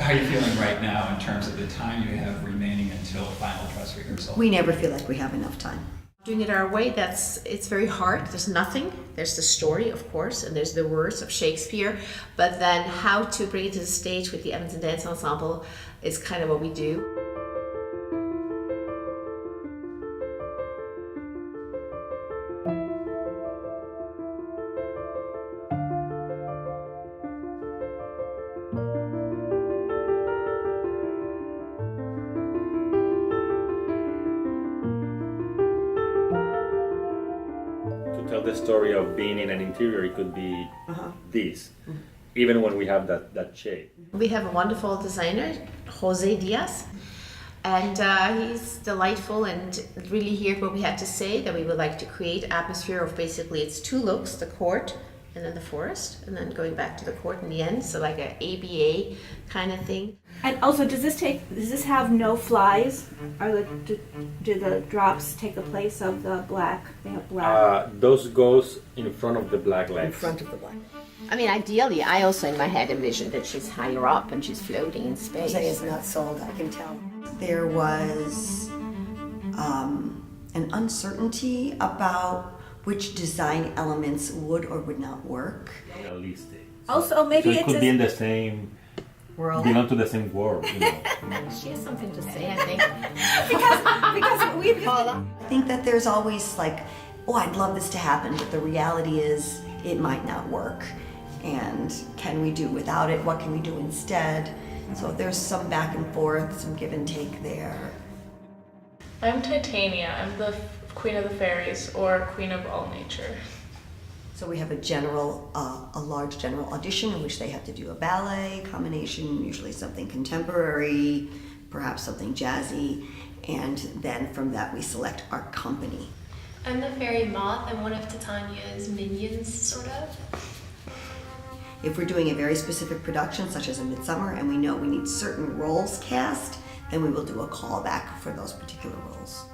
How are you feeling right now in terms of the time you have remaining until final dress rehearsal? We never feel like we have enough time. Doing it our way, it's very hard. There's nothing. There's the story, of course, and there's the words of Shakespeare. But then how to bring it to the stage with the Evanston Dance Ensemble is kind of what we do. Tell the story of being in an interior, it could be this, even when we have that shape. We have a wonderful designer, Jose Diaz, and he's delightful and really heard what we had to say, that we would like to create atmosphere of basically it's two looks, the court and then the forest, and then going back to the court in the end, so like an ABA kind of thing. And also, does this have no flies? Or do the drops take the place of the black? They have black. Those goes in front of the black legs. In front of the black. I mean, ideally, I also in my head envisioned that she's higher up and she's floating in space. Jose is not sold, I can tell. There was an uncertainty about which design elements would or would not work. Realistic. Also, maybe so it it's could be in the same World. belong to the same world. You know. She has something to say, I think. because we've I think that there's always like, oh, I'd love this to happen, but the reality is it might not work. And can we do without it? What can we do instead? So there's some back and forth, some give and take there. I'm Titania. I'm the Queen of the Fairies, or Queen of All Nature. So we have a large general audition in which they have to do a ballet combination, usually something contemporary, perhaps something jazzy, and then from that we select our company. I'm the fairy moth. I'm one of Titania's minions, sort of. If we're doing a very specific production, such as a Midsummer, and we know we need certain roles cast, then we will do a callback for those particular roles.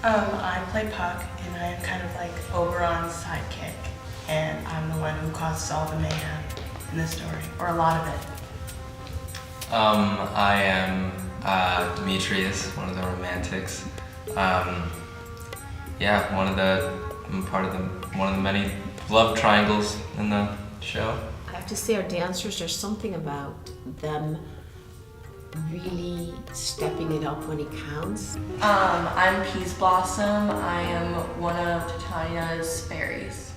I play Puck, and I'm kind of like Oberon's sidekick, and I'm the one who causes all the mayhem in the story, or a lot of it. I am Demetrius, one of the romantics. Yeah, I'm part of one of the many love triangles in the show. I have to say, our dancers, there's something about them really stepping it up when it counts. I'm Peas Blossom. I am one of Titania's fairies.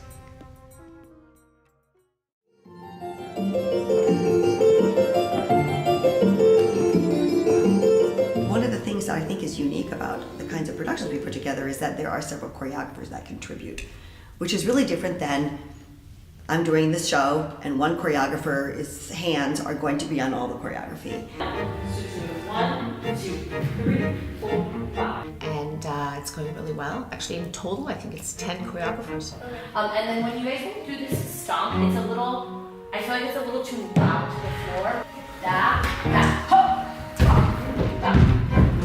One of the things that I think is unique about the kinds of productions we put together is that there are several choreographers that contribute, which is really different than I'm doing this show and one choreographer's hands are going to be on all the choreography. 1, 2, 3, 4, 5. And it's going really well. Actually, in total, I think it's 10 choreographers. And then when you guys do this stomp, I feel like it's a little too loud to the floor. That,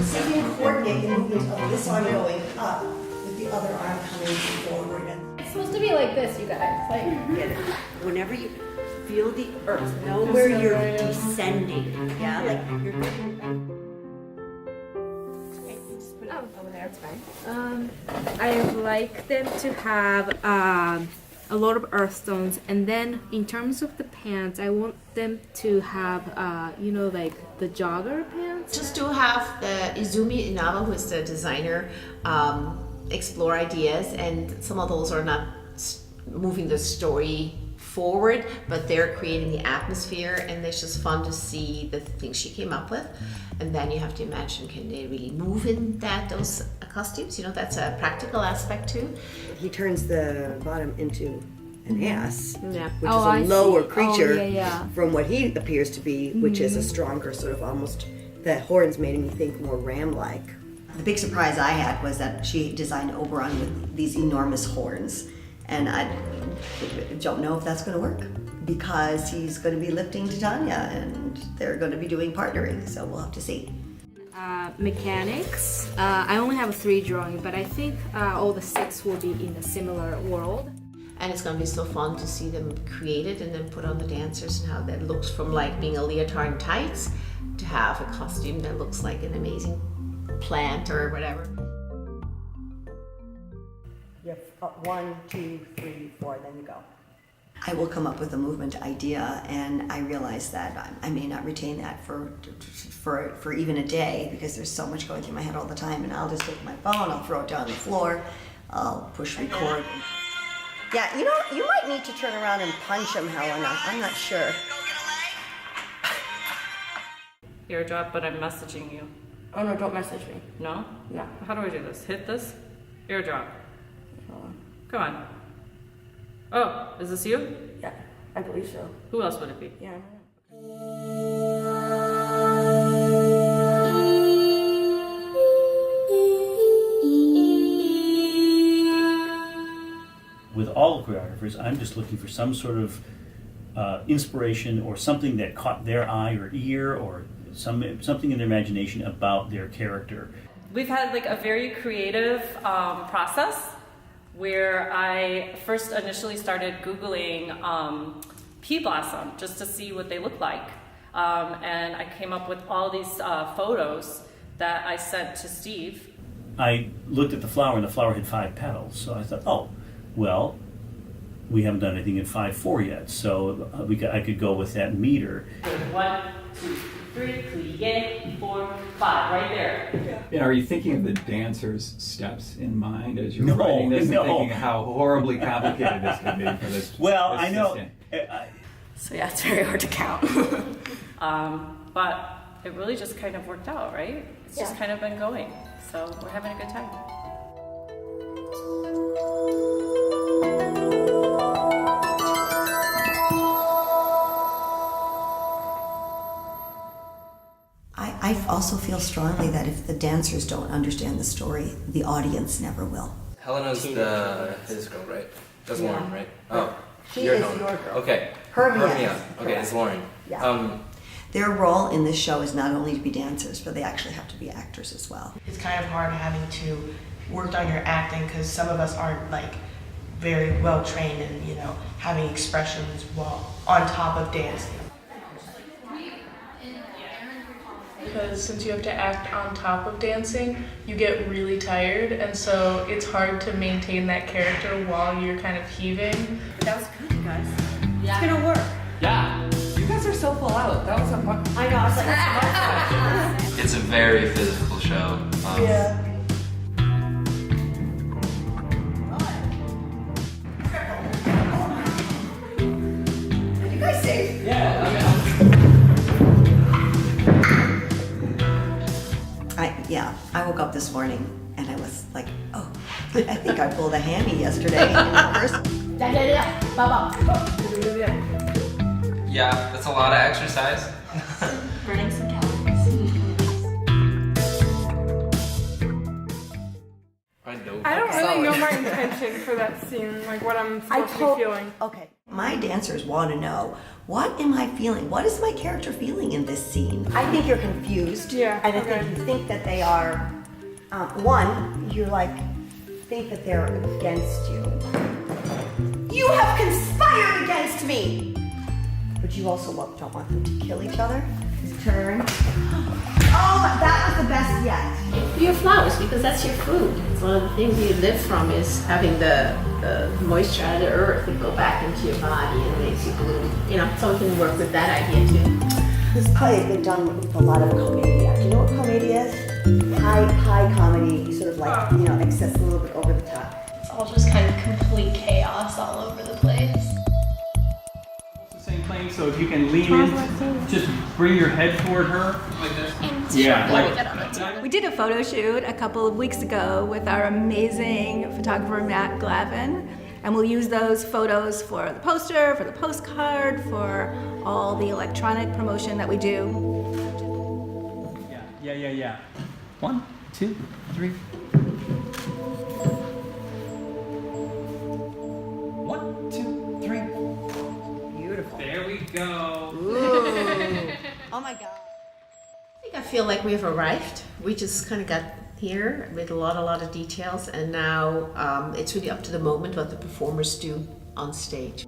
So you can coordinate the movement of this arm going up with the other arm coming forward. It's supposed to be like this, you guys. Like, Get it. Whenever you feel the earth, know where you're descending. Yeah, like you're. Over there, it's fine. I like them to have a lot of earth tones, and then in terms of the pants, I want them to have like the jogger pants. Just to have the Izumi Inaba, who is the designer, explore ideas, and some of those are not moving the story forward, but they're creating the atmosphere, and it's just fun to see the things she came up with. And then you have to imagine, can they really move in those costumes? That's a practical aspect too. He turns the bottom into an ass, Yeah. which is a lower creature yeah. from what he appears to be, which is a stronger sort of almost, the horns made me think more ram-like. The big surprise I had was that she designed Oberon with these enormous horns, and I don't know if that's going to work because he's going to be lifting Titania and they're going to be doing partnering, so we'll have to see. Mechanics. I only have 3 drawings, but I think all the 6 will be in a similar world. And it's going to be so fun to see them create it and then put on the dancers and how that looks from like being a leotard and tights to have a costume that looks like an amazing plant or whatever. You have 1, 2, 3, 4, then you go. I will come up with a movement idea, and I realize that I may not retain that for even a day because there's so much going through my head all the time, and I'll just take my phone, I'll throw it down on the floor, I'll push record. Yeah, you know, you might need to turn around and punch him, Helena. I'm not sure. Eardrop, but I'm messaging you. Oh no, don't message me. No? No. How do I do this? Hit this? Eardrop. Come on. Oh, is this you? Yeah, I believe so. Who else would it be? Yeah. With all choreographers, I'm just looking for some sort of inspiration or something that caught their eye or ear or something in their imagination about their character. We've had like a very creative process where I first initially started Googling pea blossom just to see what they look like. And I came up with all these photos that I sent to Steve. I looked at the flower and the flower had 5 petals, so I thought, oh, well, we haven't done anything in 5/4 yet, so I could go with that meter. 1, 2, 3, plie, 4, 5, right there. Yeah, are you thinking of the dancer's steps in mind as you're No, writing this no. and thinking how horribly complicated this could be for this? Well, this I know. So yeah, it's very hard to count. But it really just kind of worked out, right? It's just kind of been going. So we're having a good time. I also feel strongly that if the dancers don't understand the story, the audience never will. Helena's his girl, right? That's Yeah. Lauren, right? Oh, She you're is Helen. your girl. Okay. Hermia. Okay, it's Lauren. Yeah. Their role in this show is not only to be dancers, but they actually have to be actors as well. It's kind of hard having to work on your acting because some of us aren't like very well trained in, you know, having expressions while on top of dancing. Because since you have to act on top of dancing, you get really tired, and so it's hard to maintain that character while you're kind of heaving. That was good, you guys. Yeah. It's gonna work. Yeah. You guys are so full out. That was a fun. I know, I was like, It's a very physical show. Yeah. Are you guys safe? I woke up this morning and I was like, oh, I think I pulled a hammy yesterday in rehearsal. Yeah, that's a lot of exercise. burning some calories. I don't really know my intention for that scene, like what I'm supposed to be feeling. Okay. My dancers want to know, what am I feeling? What is my character feeling in this scene? I think you're confused. Yeah. And I think you think that they are, one, you're like, think that they're against you. You have conspired against me! But you also don't want them to kill each other. Turn. Oh, that was the best yet. Your flowers, because that's your food. It's one of the things you live from is having the moisture out of the earth and go back into your body and it makes you bloom. You know, so we can work with that idea too. This play has been done with a lot of commedia. Do you know what commedia is? High comedy, sort of like, you know, excess, a little bit over the top. It's all just kind of complete chaos all over the place. Same plane, so if you can lean in, just bring your head toward her. Like this? Yeah, like. We did a photo shoot a couple of weeks ago with our amazing photographer Matt Glavin, and we'll use those photos for the poster, for the postcard, for all the electronic promotion that we do. Yeah. 1, 2, 3. 1, 2, 3. Beautiful. There we go. Oh my God. I feel like we've arrived. We just kind of got here with a lot of details, and now it's really up to the moment what the performers do on stage.